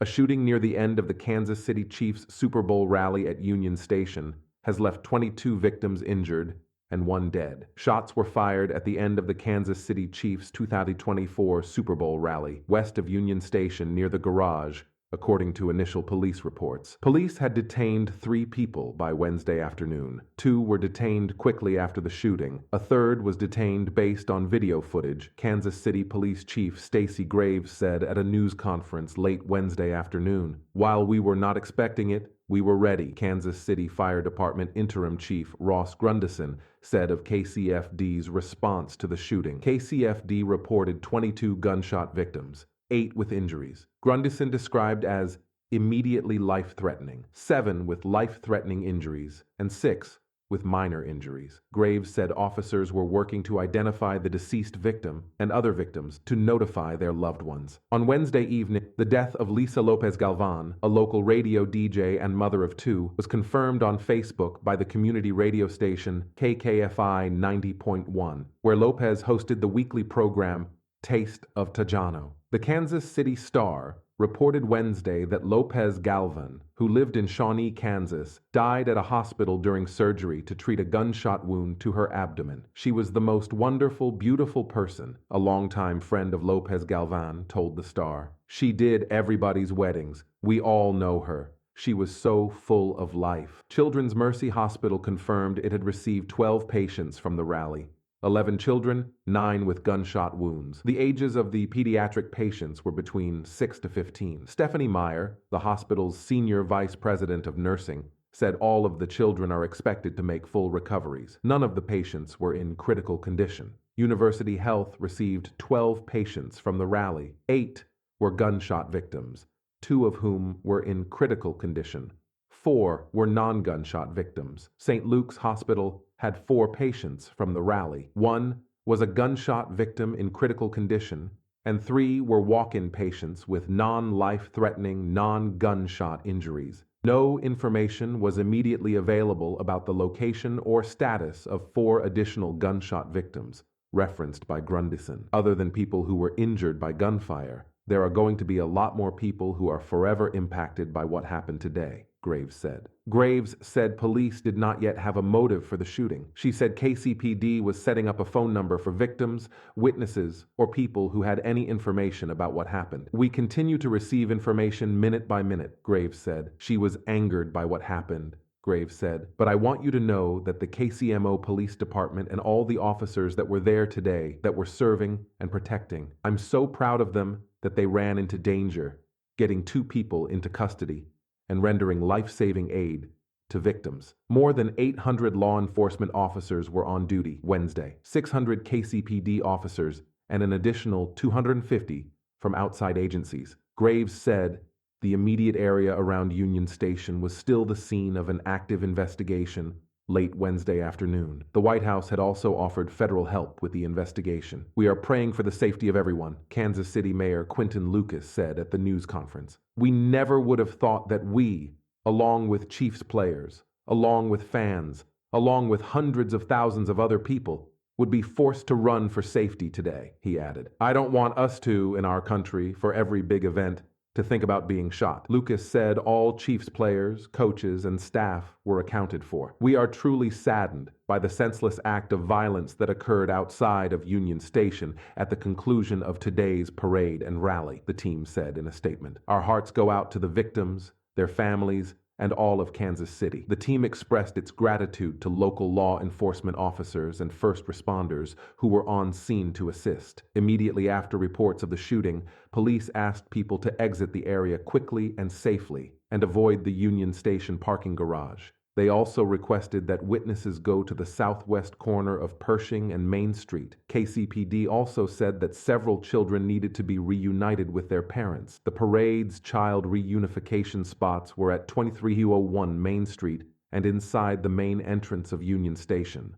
A shooting near the end of the Kansas City Chiefs Super Bowl rally at Union Station has left 22 victims injured and one dead. Shots were fired at the end of the Kansas City Chiefs 2024 Super Bowl rally, west of Union Station near the garage, according to initial police reports. Police had detained 3 people by Wednesday afternoon. 2 were detained quickly after the shooting. A third was detained based on video footage, Kansas City Police Chief Stacey Graves said at a news conference late Wednesday afternoon. While we were not expecting it, we were ready, Kansas City Fire Department Interim Chief Ross Grundison said of KCFD's response to the shooting. KCFD reported 22 gunshot victims, 8 with injuries. Grundison described as immediately life-threatening, 7 with life-threatening injuries, and 6 with minor injuries. Graves said officers were working to identify the deceased victim and other victims to notify their loved ones. On Wednesday evening, the death of Lisa Lopez Galvan, a local radio DJ and mother of 2, was confirmed on Facebook by the community radio station KKFI 90.1, where Lopez hosted the weekly program Taste of Tajano. The Kansas City Star reported Wednesday that Lopez Galvan, who lived in Shawnee, Kansas, died at a hospital during surgery to treat a gunshot wound to her abdomen. She was the most wonderful, beautiful person, a longtime friend of Lopez Galvan told the Star. She did everybody's weddings. We all know her. She was so full of life. Children's Mercy Hospital confirmed it had received 12 patients from the rally. 11 children, 9 with gunshot wounds. The ages of the pediatric patients were between 6 to 15. Stephanie Meyer, the hospital's senior vice president of nursing, said all of the children are expected to make full recoveries. None of the patients were in critical condition. University Health received 12 patients from the rally. 8 were gunshot victims, 2 of whom were in critical condition. 4 were non-gunshot victims. St. Luke's Hospital had 4 patients from the rally. 1 was a gunshot victim in critical condition, and 3 were walk-in patients with non-life-threatening, non-gunshot injuries. No information was immediately available about the location or status of 4 additional gunshot victims, referenced by Grundison. Other than people who were injured by gunfire, there are going to be a lot more people who are forever impacted by what happened today, Graves said. Graves said police did not yet have a motive for the shooting. She said KCPD was setting up a phone number for victims, witnesses, or people who had any information about what happened. We continue to receive information minute by minute, Graves said. She was angered by what happened, Graves said, but I want you to know that the KCMO Police Department and all the officers that were there today that were serving and protecting, I'm so proud of them that they ran into danger, getting 2 people into custody and rendering life-saving aid to victims. More than 800 law enforcement officers were on duty Wednesday, 600 KCPD officers, and an additional 250 from outside agencies. Graves said the immediate area around Union Station was still the scene of an active investigation late Wednesday afternoon. The White House had also offered federal help with the investigation. We are praying for the safety of everyone, Kansas City Mayor Quinton Lucas said at the news conference. We never would have thought that we, along with Chiefs players, along with fans, along with hundreds of thousands of other people, would be forced to run for safety today, he added. I don't want us to, in our country, for every big event, to think about being shot. Lucas said all Chiefs players, coaches, and staff were accounted for. We are truly saddened by the senseless act of violence that occurred outside of Union Station at the conclusion of today's parade and rally, the team said in a statement. Our hearts go out to the victims, their families, and all of Kansas City. The team expressed its gratitude to local law enforcement officers and first responders who were on scene to assist. Immediately after reports of the shooting, police asked people to exit the area quickly and safely and avoid the Union Station parking garage. They also requested that witnesses go to the southwest corner of Pershing and Main Street. KCPD also said that several children needed to be reunited with their parents. The parade's child reunification spots were at 2301 Main Street and inside the main entrance of Union Station.